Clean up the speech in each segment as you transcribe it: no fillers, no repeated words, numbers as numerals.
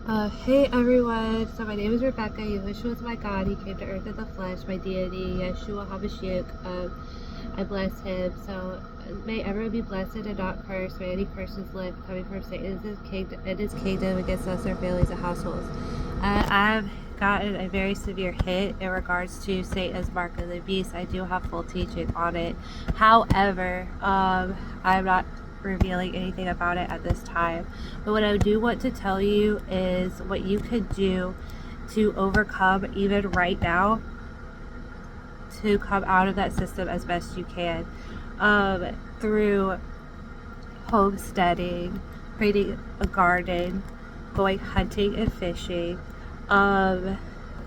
Hey everyone, so my name is Rebecca. Yeshua is my God. He came to earth in the flesh, my deity, Yeshua HaMashiach. I bless him. So may everyone be blessed and not cursed. May any curses live coming from Satan and his kingdom against us, our families, and households. I've gotten a very severe hit in regards to Satan's mark of the beast. I do have full teaching on it. However, I'm not revealing anything about it at this time. But what I do want to tell you is what you could do to overcome, even right now, to come out of that system as best you can, through homesteading, creating a garden, going hunting and fishing,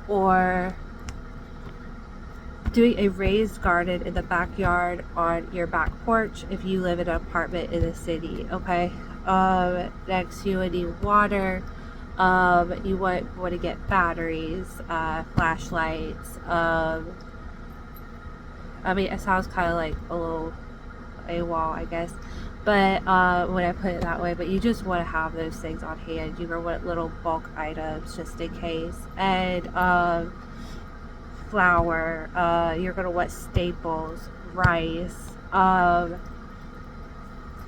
or doing a raised garden in the backyard on your back porch if you live in an apartment in the city. Okay, next you would need water. You want to get batteries, flashlights. I mean, it sounds kind of like a little AWOL, I guess, but when I put it that way, but you just want to have those things on hand. You're gonna want little bulk items just in case. And flour, you're gonna want staples, rice,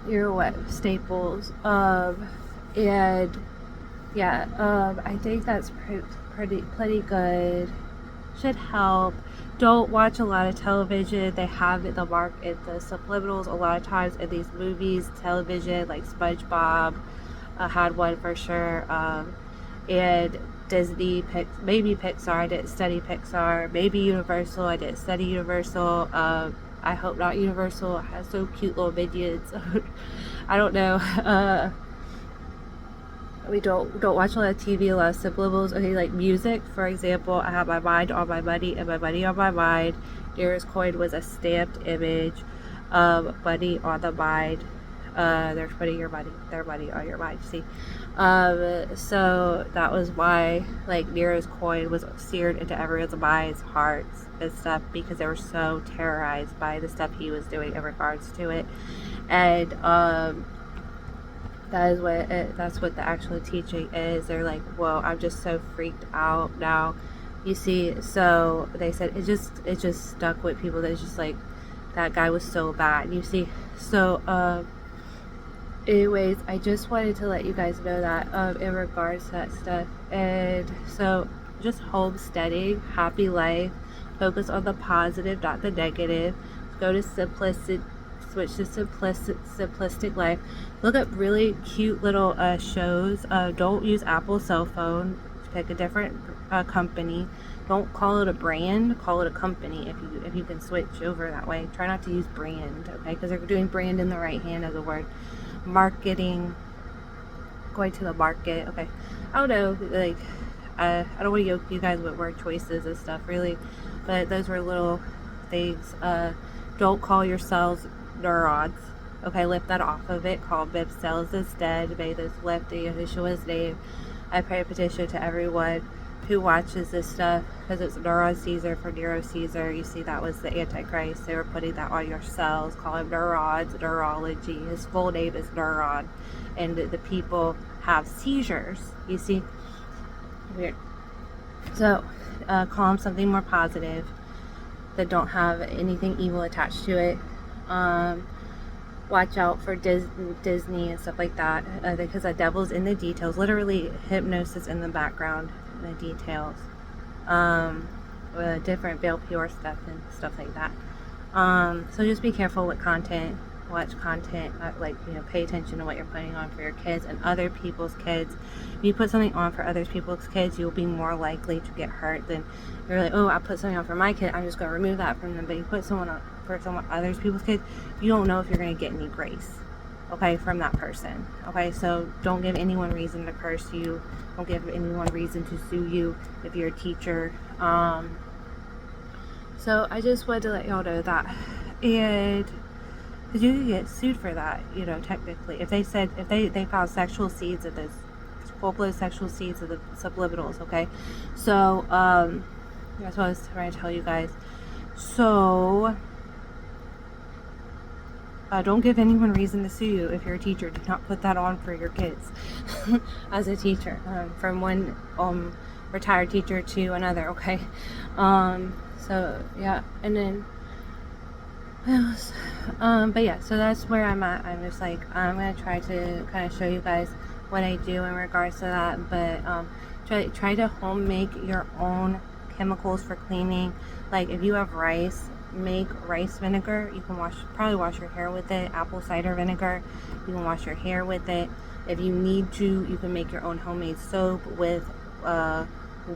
you're what staples, and yeah, I think that's pretty good. Should help. Don't watch a lot of television. They have the mark in the subliminals a lot of times in these movies, television, like SpongeBob had one for sure, and Disney, maybe Pixar. I didn't study Pixar. Maybe Universal. I didn't study Universal. I hope not Universal. It has so cute little minions. I don't know. We don't watch a lot of TV, a lot of subliminals. Okay, like music, for example, I have my mind on my money and my money on my mind. Nearest coin was a stamped image of money on the mind. They're putting their money on your mind. See, so that was why like Nero's coin was seared into everyone's minds, hearts, and stuff because they were so terrorized by the stuff he was doing in regards to it, and that's what the actual teaching is. They're like, whoa, I'm just so freaked out now. You see, so they said it just stuck with people. That's just like that guy was so bad. You see, so anyways, I just wanted to let you guys know that in regards to that stuff. And so just homesteading, happy life, focus on the positive, not the negative. Go to simplicity, switch to simplistic life. Look at really cute little shows. Don't use Apple cell phone. Pick a different company. Don't call it a brand, call it a company if you can switch over that way. Try not to use brand, okay, because they're doing brand in the right hand of the word. Marketing, going to the market, okay. I don't know, like I don't want to yoke you guys with word choices and stuff really, but those were little things. Don't call yourselves neurons, okay, lift that off of it. Call them cells instead. May those lift in Yeshua's name. I pray a petition to everyone who watches this stuff, because it's Neuron Caesar for Nero Caesar. You see, that was the Antichrist. They were putting that on your cells. Call him neurons, neurology. His full name is Neuron, and the people have seizures. You see, weird. So call him something more positive that don't have anything evil attached to it. Watch out for Disney and stuff like that, because the devil's in the details. Literally, hypnosis in the background, the details. Different Veil Pure stuff and stuff like that. So just be careful with content. Watch content, pay attention to what you're putting on for your kids and other people's kids. If you put something on for other people's kids, you'll be more likely to get hurt than you're like, oh, I put something on for my kid, I'm just going to remove that from them. But you put someone on for someone other people's kids, you don't know if you're going to get any grace, okay, from that person. Okay, so don't give anyone reason to curse you. Don't give anyone reason to sue you if you're a teacher. So I just wanted to let y'all know that. And because you can get sued for that, technically. If they found sexual seeds of those, full-blown sexual seeds of the subliminals, okay? So, that's what I was trying to tell you guys. So, Don't give anyone reason to sue you if you're a teacher. Do not put that on for your kids as a teacher, from one retired teacher to another, okay? So yeah, and then what else? But yeah, so that's where I'm at. I'm just like, I'm gonna try to kind of show you guys what I do in regards to that, but try to home make your own chemicals for cleaning. Like if you have rice, make rice vinegar. You can probably wash your hair with it. Apple cider vinegar, you can wash your hair with it. If you need to, you can make your own homemade soap with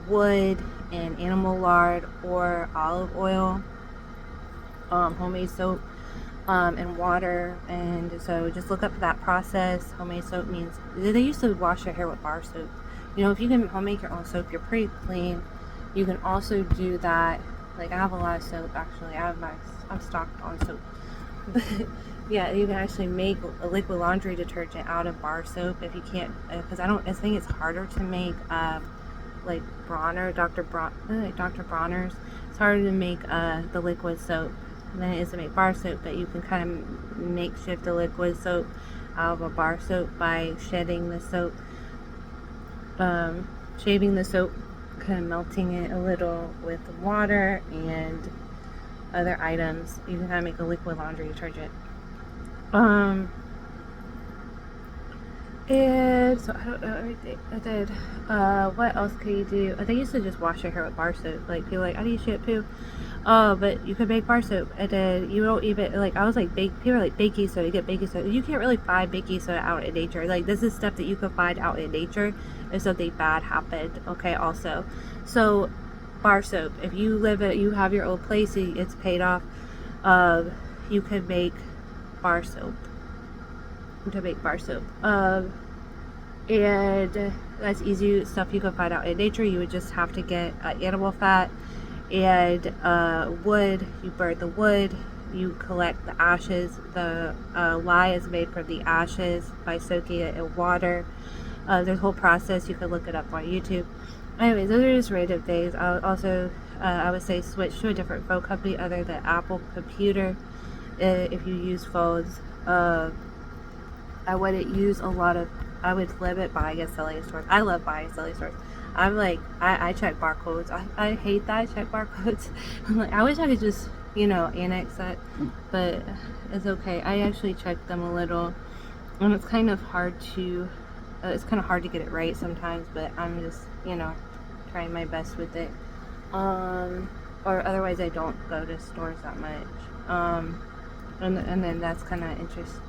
wood and animal lard or olive oil. Homemade soap and water. And so just look up that process. Homemade soap means they used to wash your hair with bar soap. You know, if you can home make your own soap, you're pretty clean. You can also do that. Like I have a lot of soap actually. I'm stocked on soap. But yeah, you can actually make a liquid laundry detergent out of bar soap if you can't, because I think it's harder to make like Dr. Bronner's. It's harder to make the liquid soap than it is to make bar soap, but you can kind of makeshift the liquid soap out of a bar soap by shedding the soap, shaving the soap, kind of melting it a little with water and other items. You can kind of make a liquid laundry detergent. And so I don't know everything I did. What else can you do? They used to just wash your hair with bar soap. Like people are like, how do you shampoo? But you could make bar soap. And then you don't even, like, I was like, people are like baking soda. You get baking soda. You can't really find baking soda out in nature. Like this is stuff that you can find out in nature if something bad happened. Okay, also. So bar soap. If you have your own place, it's paid off. You can make bar soap. To make bar soap. And that's easy stuff you can find out in nature. You would just have to get animal fat and wood. You burn the wood. You collect the ashes. The lye is made from the ashes by soaking it in water. There's a whole process. You can look it up on YouTube. Anyways, those are just random things. I would say switch to a different phone company other than Apple Computer if you use phones. I wouldn't use I would limit buying at selling stores. I love buying at selling stores. I'm like, I check barcodes. I hate that I check barcodes. I'm like, I wish I could just, annex that, but it's okay. I actually check them a little, and it's kind of hard to get it right sometimes, but I'm just, trying my best with it. Or otherwise I don't go to stores that much. And then that's kind of interesting.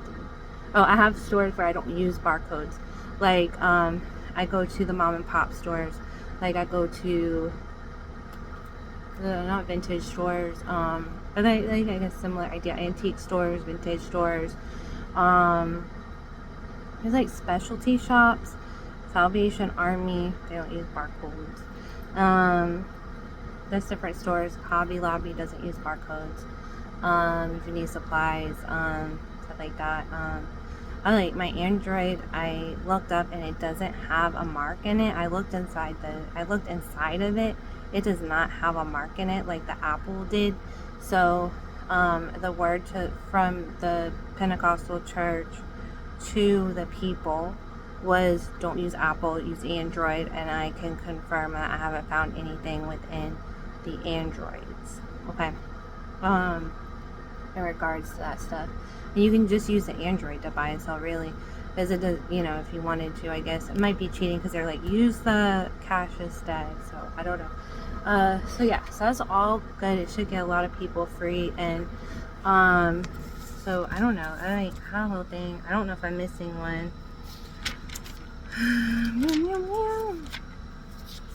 Oh, I have stores where I don't use barcodes. Like, I go to the mom and pop stores. Like, I go to not vintage stores, but I guess similar idea. Antique stores, vintage stores. There's like specialty shops. Salvation Army, they don't use barcodes. There's different stores. Hobby Lobby doesn't use barcodes. If you need supplies, stuff like that. I like my Android. I looked up and it doesn't have a mark in it. I looked inside of it. It does not have a mark in it like the Apple did. So, the word from the Pentecostal church to the people was don't use Apple, use Android, and I can confirm that I haven't found anything within the Androids. Okay. In regards to that stuff. And you can just use the Android to buy and sell, really, because it does, if you wanted to, I guess. It might be cheating because they're like, use the cash instead, so I don't know. So yeah, so that's all good. It should get a lot of people free, and so I don't know. I had a whole thing. I don't know if I'm missing one.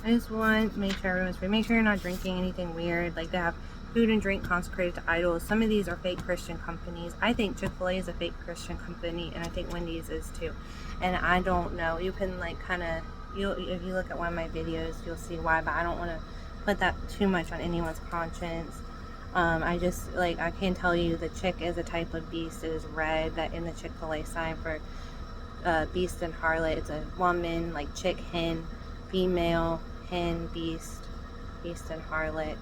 I just want to make sure everyone's free. Make sure you're not drinking anything weird. Like, they have food and drink consecrated to idols. Some of these are fake Christian companies. I think Chick-fil-A is a fake Christian company, and I think Wendy's is too. And I don't know. You can like kind of, if you look at one of my videos, you'll see why. But I don't want to put that too much on anyone's conscience. I just I can tell you the chick is a type of beast. It is red. That in the Chick-fil-A sign for beast and harlot, it's a woman, like chick, hen, female, hen, beast and harlot.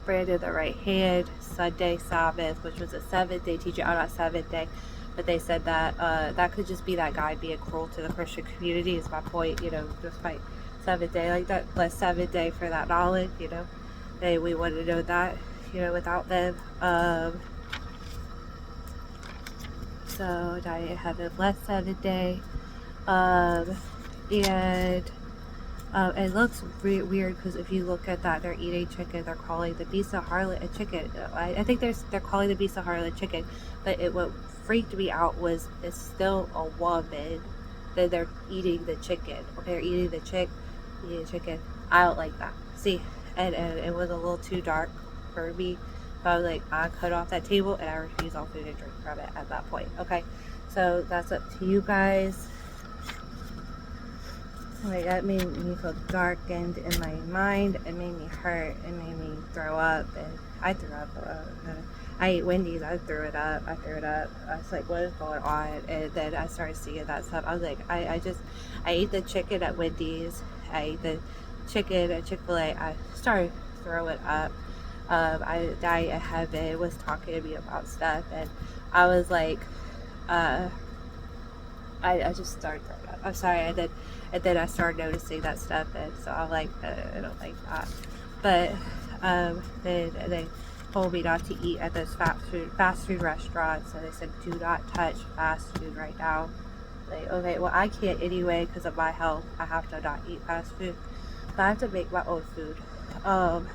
bread in the right hand, Sunday, Sabbath, which was a 7th day, teaching out on 7th day. But they said that that could just be that guy being cruel to the Christian community, is my point, just by 7th day, like that, less 7th day for that knowledge, we wouldn't know that, without them. So diet in heaven, less 7th day. And it looks weird because if you look at that, they're eating chicken. They're calling the beast of harlot a chicken. I think they're calling the beast of harlot chicken. But what freaked me out was it's still a woman that they're eating the chicken. Okay, they're eating the chicken. I don't like that. See, and it was a little too dark for me. So I was like, I cut off that table and I refuse all food and drink from it at that point. Okay, so that's up to you guys. Like, that made me feel darkened in my mind. It made me hurt. It made me throw up. And I threw up. I ate Wendy's. I threw it up. I was like, what is going on? And then I started seeing that stuff. I was like, I ate the chicken at Wendy's. I ate the chicken at Chick-fil-A. I started throwing up. Diet in Heaven was talking to me about stuff. And I was like, I just started throwing up. I'm sorry. And then I started noticing that stuff, and so I'm like, I don't like that. But then they told me not to eat at those fast food restaurants. So they said, do not touch fast food right now. Like, okay, well, I can't anyway because of my health. I have to not eat fast food, but I have to make my own food. So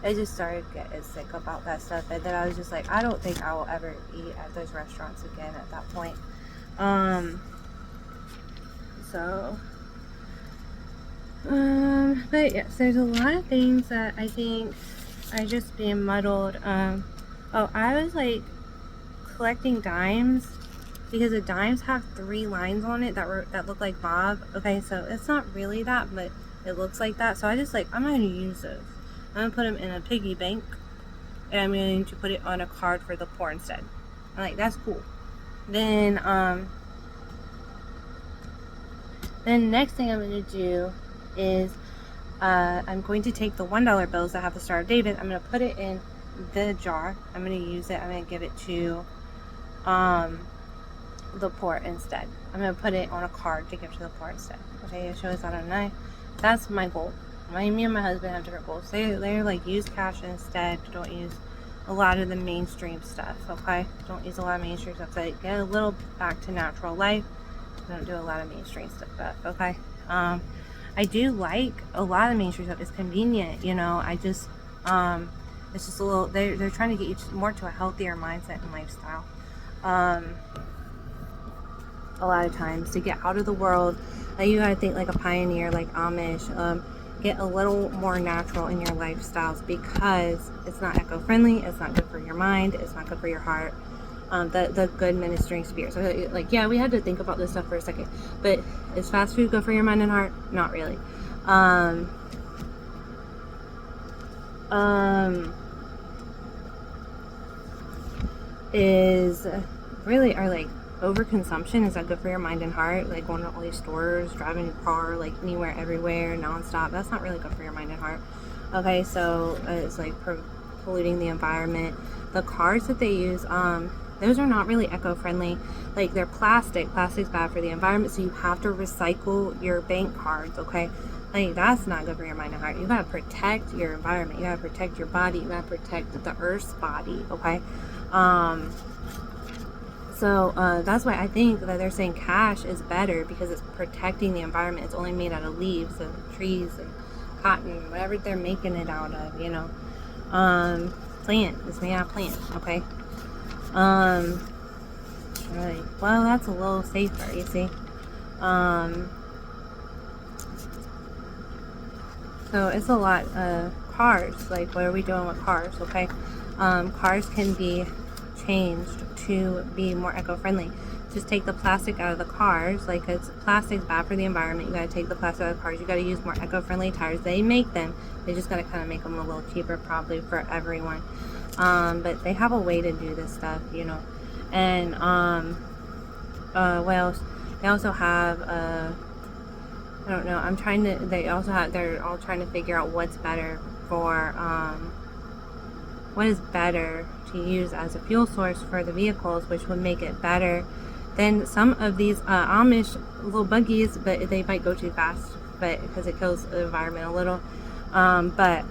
I just started getting sick about that stuff, and then I was just like, I don't think I will ever eat at those restaurants again at that point. But yes, there's a lot of things that I think are just being muddled. I was like collecting dimes because the dimes have 3 lines on it that look like Bob. Okay, so it's not really that, but it looks like that. So I just like, I'm not going to use those. I'm going to put them in a piggy bank, and I'm going to put it on a card for the poor instead. I'm like, that's cool. Then next thing I'm going to do is I'm going to take the $1 bills that have the Star of David. I'm going to put it in the jar. I'm going to use it. I'm going to give it to the poor instead. I'm going to put it on a card to give to the poor instead. Okay, it shows that on a knife. That's my goal. Me and my husband have different goals. They're like, use cash instead. Don't use a lot of the mainstream stuff. Okay, don't use a lot of mainstream stuff. So get a little back to natural life. Don't do a lot of mainstream stuff, okay? I do like a lot of mainstream stuff. It's convenient, I just it's just a little, they're trying to get you more to a healthier mindset and lifestyle. A lot of times to get out of the world, like, you gotta think like a pioneer, like Amish. Get a little more natural in your lifestyles because it's not eco-friendly, it's not good for your mind, it's not good for your heart. The good ministering spirit. So, like, yeah, we had to think about this stuff for a second. But is fast food good for your mind and heart? Not really. Is really, are like overconsumption, is that good for your mind and heart? Like going to all these stores, driving your car like anywhere, everywhere, nonstop. That's not really good for your mind and heart. Okay, so it's like polluting the environment. The cars that they use, those are not really eco-friendly. Like, they're plastic. Plastic's bad for the environment, so you have to recycle your bank cards, okay? Like, that's not good for your mind and heart. You gotta protect your environment. You gotta protect your body. You gotta protect the Earth's body, okay? So that's why I think that they're saying cash is better, because it's protecting the environment. It's only made out of leaves and trees and cotton, whatever they're making it out of, plant. It's made out of plant, okay? Really, well, that's a little safer, you see. So it's a lot of cars. Like, what are we doing with cars? Okay, cars can be changed to be more eco-friendly. Just take the plastic out of the cars. Like, it's plastic's bad for the environment. You gotta take the plastic out of the cars. You gotta use more eco-friendly tires. They make them. They just gotta kind of make them a little cheaper, probably, for everyone. But they have a way to do this stuff, And what else? They also have I don't know. They're all trying to figure out what's better for what is better to use as a fuel source for the vehicles, which would make it better than some of these Amish little buggies, but they might go too fast, but because it kills the environment a little. But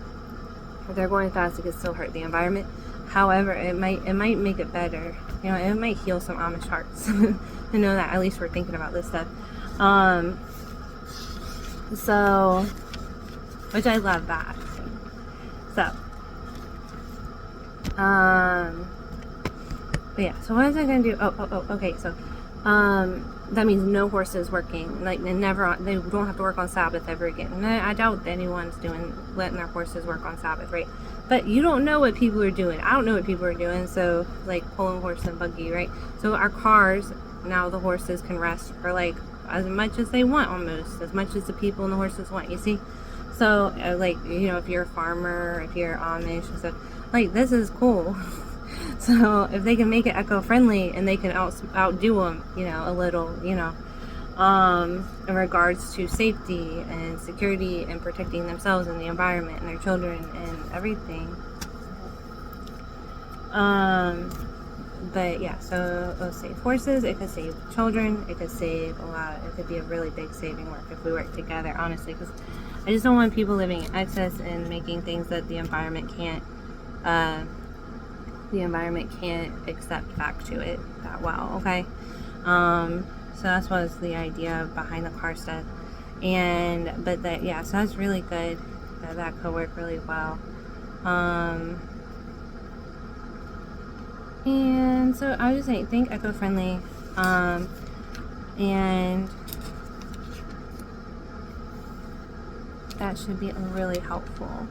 if they're going fast, it could still hurt the environment. However, it might make it better. You know, it might heal some Amish hearts to know that at least we're thinking about this stuff. So, which I love that. So, but yeah. So what is I gonna do? Okay. So, that means no horses working. Like they don't have to work on Sabbath ever again. And I doubt anyone's letting their horses work on Sabbath, right? But you don't know what people are doing. I don't know what people are doing. So like pulling horse and buggy, right? So our cars, now the horses can rest for like as much as they want, almost as much as the people and the horses want, you see. So like, you know, if you're a farmer, if you're Amish and stuff, like this is cool. So if they can make it eco-friendly and they can outdo them, you know, a little, you know, in regards to safety and security and protecting themselves and the environment and their children and everything. But yeah, so it'll save horses, it could save children, it could save a lot. It could be a really big saving work if we work together, honestly, because I just don't want people living in excess and making things that the environment can't accept back to it that well, okay? So that's what was the idea behind the car stuff. But so that's really good. That could work really well. And so I was just saying, think eco-friendly, and that should be really helpful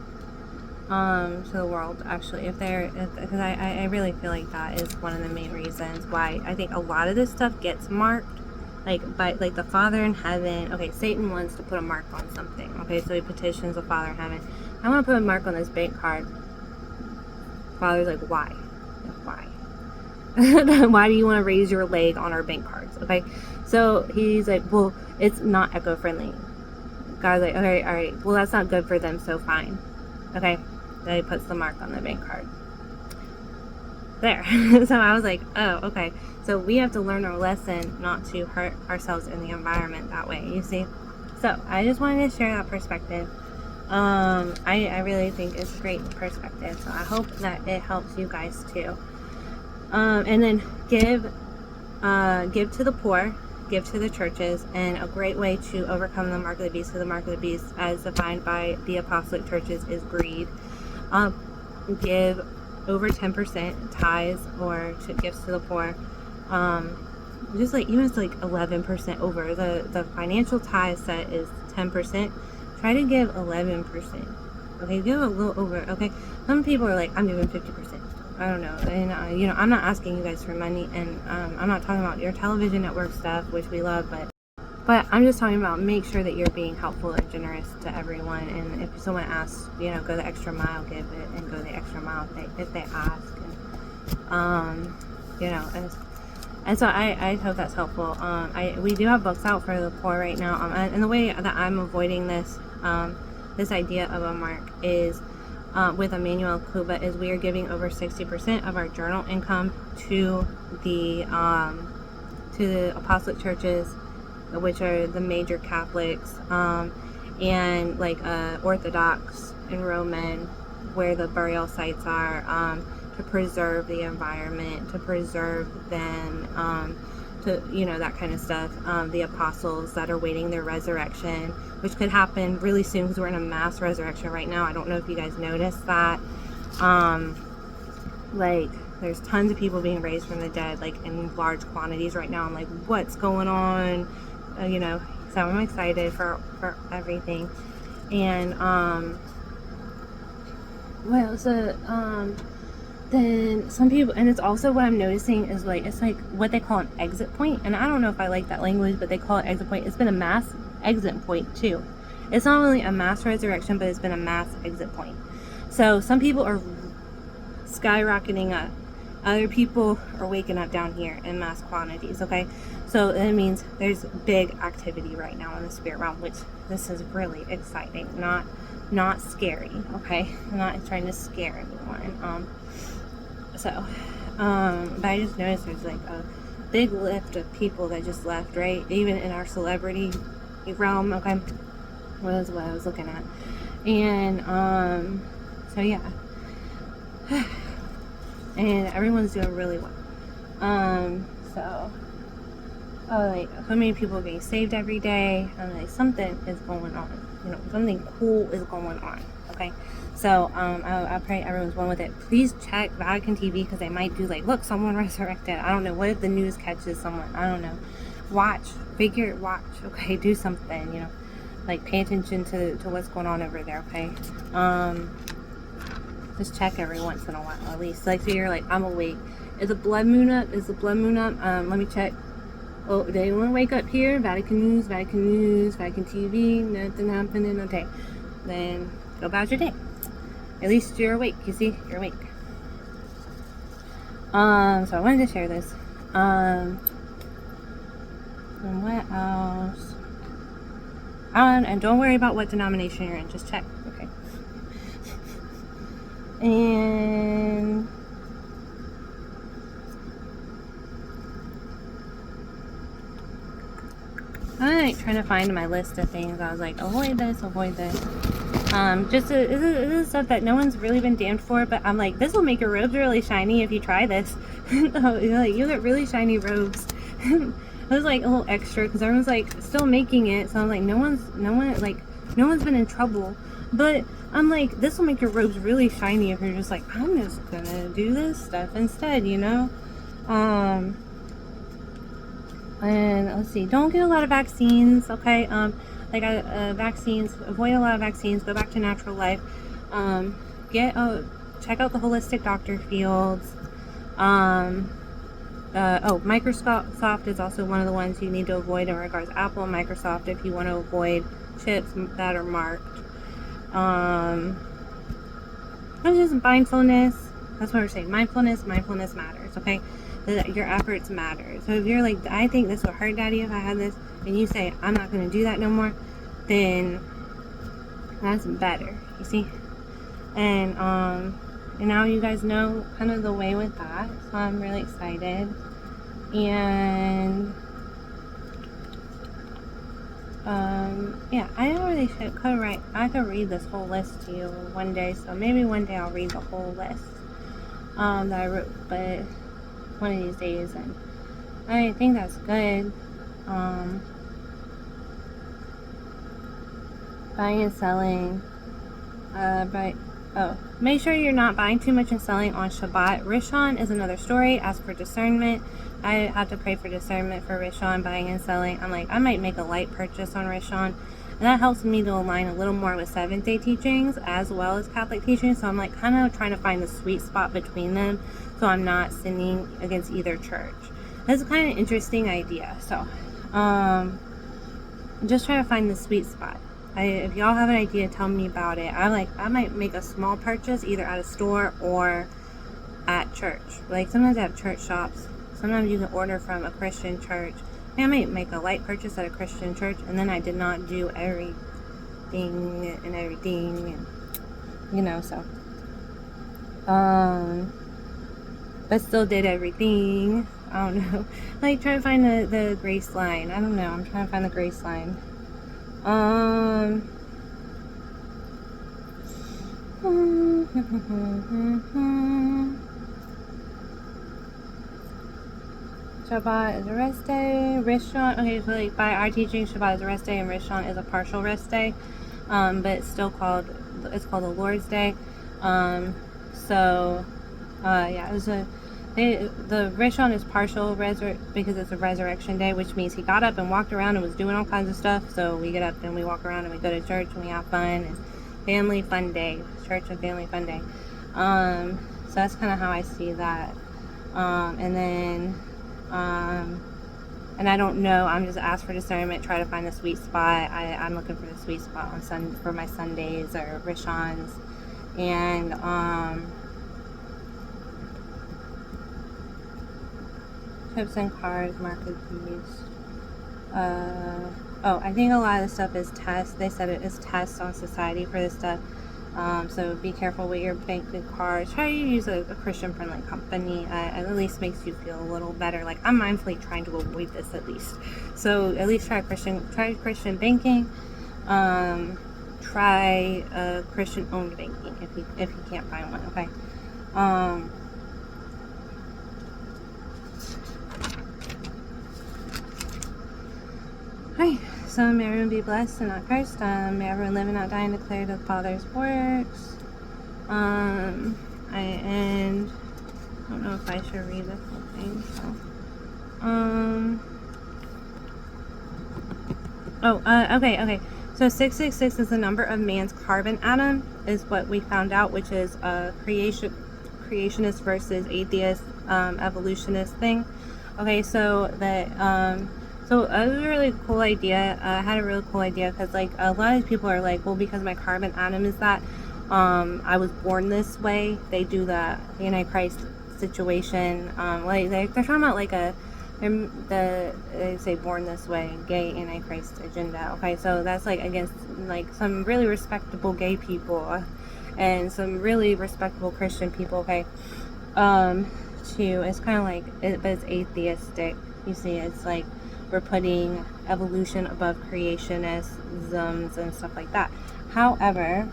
to the world, actually, because I really feel like that is one of the main reasons why I think a lot of this stuff gets marked, like by like the Father in heaven. Okay, Satan wants to put a mark on something, okay, so he petitions the Father in heaven. I want to put a mark on this bank card. Father's like, why? Why do you want to raise your leg on our bank cards? Okay, so he's like, well, it's not eco-friendly. God's like, okay, all right, well, that's not good for them, so fine. Okay, then he puts the mark on the bank card. There. So I was like, oh, okay. So we have to learn our lesson not to hurt ourselves in the environment that way, you see? So I just wanted to share that perspective. I really think it's a great perspective, so I hope that it helps you guys too. And then give to the poor, give to the churches, and a great way to overcome the mark of the beast. So the mark of the beast, as defined by the apostolic churches, is greed. Give over 10% tithes or gifts to the poor. Just like even if it's like 11% over the financial tithe set is 10%. Try to give 11%. Okay, give a little over. Okay, some people are like, I'm giving 50%. I don't know, and you know, I'm not asking you guys for money, and I'm not talking about your television network stuff, which we love, but I'm just talking about make sure that you're being helpful and generous to everyone. And if someone asks, you know, go the extra mile, give it, and go the extra mile if they ask, and you know, and so I hope that's helpful. We do have books out for the poor right now, and the way that I'm avoiding this idea of a mark is. With Emmanuel Kuba is we are giving over 60% of our journal income to the apostolic churches, which are the major Catholics, and like Orthodox and Roman, where the burial sites are, to preserve the environment, to preserve them, to, you know, that kind of stuff. The apostles that are waiting their resurrection, which could happen really soon because we're in a mass resurrection right now. I don't know if you guys noticed that. Like there's tons of people being raised from the dead, like in large quantities right now. I'm like, what's going on? You know, so I'm excited for everything. And then some people, and it's also what I'm noticing is like, it's like what they call an exit point, and I don't know if I like that language, but they call it exit point. It's been a mass exit point too. It's not only a mass resurrection, but it's been a mass exit point. So some people are skyrocketing up, Other people are waking up down here in mass quantities, okay? So that means there's big activity right now in the spirit realm, which this is really exciting, not scary, okay? I'm not trying to scare anyone. But I just noticed there's like a big lift of people that just left, right? Even in our celebrity realm, okay? Was what I was looking at. And so yeah. And everyone's doing really well. So like so many people are getting saved every day. Like something is going on. You know, something cool is going on. Okay. So I pray everyone's one with it. Please check Vatican TV because they might do like, look, someone resurrected. I don't know. What if the news catches someone? I don't know. Watch. Okay, do something. You know, like pay attention to what's going on over there. Okay. Just check every once in a while at least. Like so you're like, I'm awake. Is the blood moon up? Let me check. Oh, did anyone wake up here? Vatican News, Vatican TV, nothing happening. Okay. Then go about your day. At least you're awake, you see? You're awake. So I wanted to share this. And what else? And don't worry about what denomination you're in, just check, okay? And I'm like trying to find my list of things. I was like, avoid this. This is stuff that no one's really been damned for, but I'm like, this will make your robes really shiny if you try this. Like, you get really shiny robes. It was like a little extra because everyone's like still making it, so I'm like, no one's been in trouble, but I'm like, this will make your robes really shiny if you're just like, I'm just gonna do this stuff instead, you know. And let's see, don't get a lot of vaccines, okay? Vaccines, avoid a lot of vaccines, go back to natural life. Check out the holistic doctor fields. Microsoft is also one of the ones you need to avoid in regards to Apple and Microsoft if you want to avoid chips that are marked. It's just mindfulness. That's what we're saying. Mindfulness matters, okay? Your efforts matter. So if you're like, I think this would hurt Daddy if I had this, and you say, I'm not going to do that no more, then that's better, you see? And now you guys know kind of the way with that, so I'm really excited. And yeah, I know really I could read this whole list to you one day, so maybe one day I'll read the whole list that I wrote, but one of these days, and I think that's good. Buying and selling, make sure you're not buying too much and selling on Shabbat. Rishon is another story. As for discernment, I have to pray for discernment for Rishon, buying and selling. I'm like, I might make a light purchase on Rishon, and that helps me to align a little more with Seventh-day teachings as well as Catholic teachings. So I'm like kind of trying to find the sweet spot between them, so I'm not sinning against either church. That's kind of an interesting idea. So I'm just trying to find the sweet spot. If y'all have an idea, tell me about it. I might make a small purchase either at a store or at church. Like sometimes I have church shops. Sometimes you can order from a Christian church. I might make a light purchase at a Christian church, and then I did not do everything, and you know, so but still did everything. I don't know. Like trying to find the grace line. I don't know. I'm trying to find the grace line. Shabbat is a rest day. Rishon, okay, so like by our teaching, Shabbat is a rest day and Rishon is a partial rest day. But it's still called the Lord's Day. Yeah, it was the Rishon is partial because it's a resurrection day, which means he got up and walked around and was doing all kinds of stuff. So we get up and we walk around and we go to church and we have fun and family fun day, church and family fun day. So that's kind of how I see that. And I don't know. I'm just asked for discernment, try to find the sweet spot. I'm looking for the sweet spot for my Sundays or Rishons, and Tips and cards, market keys. Oh, I think a lot of the stuff is tests. They said it is tests on society for this stuff. So be careful with your banking cards. Try to use a Christian-friendly company. It at least makes you feel a little better. Like, I'm mindfully trying to avoid this at least. So at least try Christian banking. Try Christian-owned banking if you can't find one. Okay. Hi. So may everyone be blessed and not cursed. May everyone live and not die and declare the Father's works. I don't know if I should read the whole thing. So, okay. So 666 is the number of man's carbon atom, is what we found out, which is a creationist versus atheist, evolutionist thing. Okay, so that so it was a really cool idea. I had a really cool idea because, like, a lot of people are like, well, because my carbon atom is that, I was born this way. They do the Antichrist situation. Like they're talking about like they say born this way, gay Antichrist agenda. Okay, so that's like against like some really respectable gay people and some really respectable Christian people. Okay, it's kind of like but it's atheistic. You see, it's like we're putting evolution above creationisms and stuff like that. However,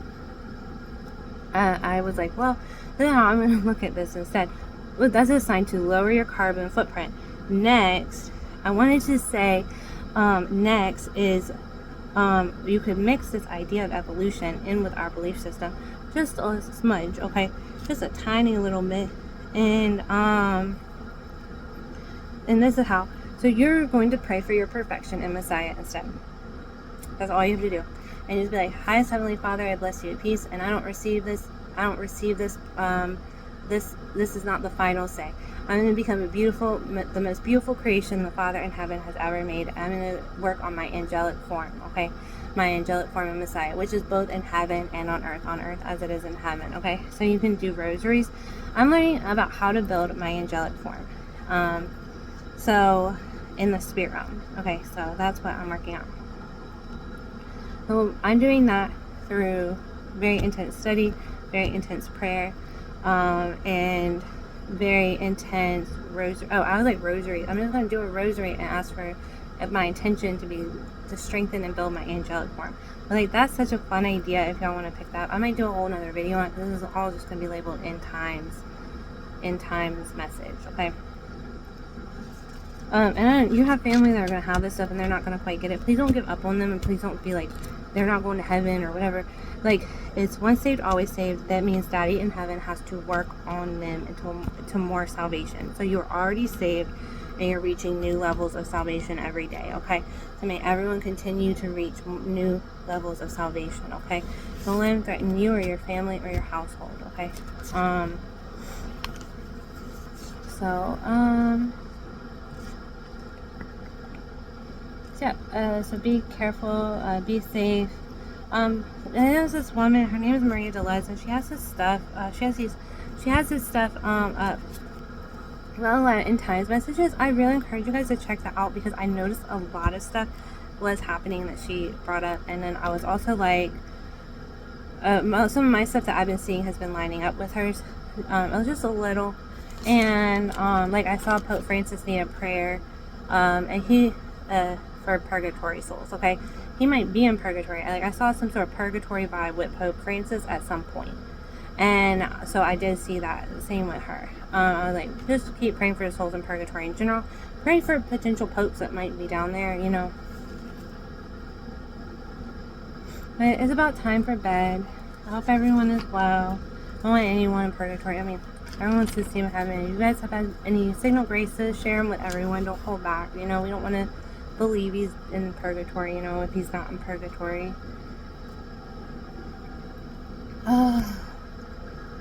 I was like, well, now I'm going to look at this instead. Well, that's a sign to lower your carbon footprint. Next, I wanted to say, next is you could mix this idea of evolution in with our belief system. Just a smudge, okay? Just a tiny little bit. And this is how. So you're going to pray for your perfection in Messiah instead. That's all you have to do. And just be like, highest Heavenly Father, I bless you with peace, and I don't receive this, this is not the final say. I'm going to become the most beautiful creation the Father in heaven has ever made. I'm going to work on my angelic form, okay? My angelic form of Messiah, which is both in heaven and on earth as it is in heaven, okay? So you can do rosaries. I'm learning about how to build my angelic form. So in the spirit realm, okay? So that's what I'm working on. So I'm doing that through very intense study, very intense prayer, and very intense rosary. Oh, I was like rosary. I'm just going to do a rosary and ask for my intention to strengthen and build my angelic form. But like, that's such a fun idea if y'all want to pick that up. I might do a whole nother video on it. This is all just going to be labeled end times message, okay? And you have family that are going to have this stuff and they're not going to quite get it. Please don't give up on them, and please don't be like, they're not going to heaven or whatever. Like, it's once saved, always saved. That means Daddy in heaven has to work on them to more salvation. So you're already saved and you're reaching new levels of salvation every day, okay? So may everyone continue to reach new levels of salvation, okay? Don't let them threaten you or your family or your household, okay? So be careful, be safe. There's this woman, her name is Maria Delez, and she has this stuff, she has this stuff, up. Well, a lot of end times messages. I really encourage you guys to check that out because I noticed a lot of stuff was happening that she brought up, and then I was also like, some of my stuff that I've been seeing has been lining up with hers. It was just a little, and like I saw Pope Francis need a prayer, and he for purgatory souls, okay? He might be in purgatory. Like, I saw some sort of purgatory vibe with Pope Francis at some point. And so I did see that. Same with her. I was like, just keep praying for the souls in purgatory in general. Pray for potential popes that might be down there, you know. But it's about time for bed. I hope everyone is well. I don't want anyone in purgatory. I mean, everyone's to see heaven. If you guys have had any signal graces, share them with everyone. Don't hold back. You know, we don't want to believe he's in purgatory, you know, if he's not in purgatory.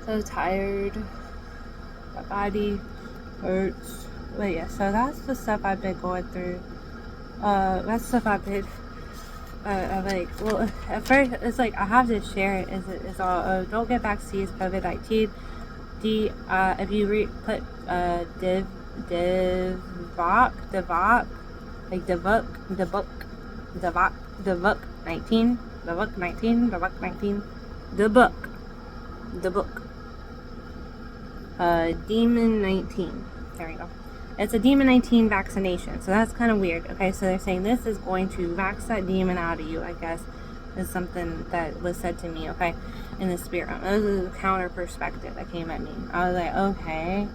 So tired. My body hurts. But yeah, so that's the stuff I've been going through. That's stuff I've been I'm like, well, at first it's like I have to share it. It's all don't get vaccines, COVID-19. If you put div Devok, like Devok 19, Devok 19, Devok 19, the book. Demon 19. There we go. It's a Demon 19 vaccination, so that's kind of weird. Okay, so they're saying this is going to vax that demon out of you, I guess, is something that was said to me, okay, in the spirit realm. This is a counter perspective that came at me. I was like, okay.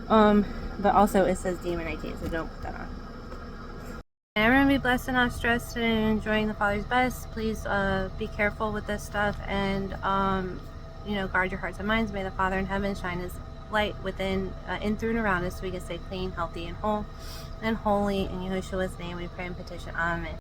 But also it says Demon 19, so don't put that on. And everyone be blessed and not stressed and enjoying the Father's best. Please be careful with this stuff and you know, guard your hearts and minds. May the Father in heaven shine his light within, in, through, and around us so we can stay clean, healthy, and whole and holy. In Yahushua's name we pray and petition. Amen.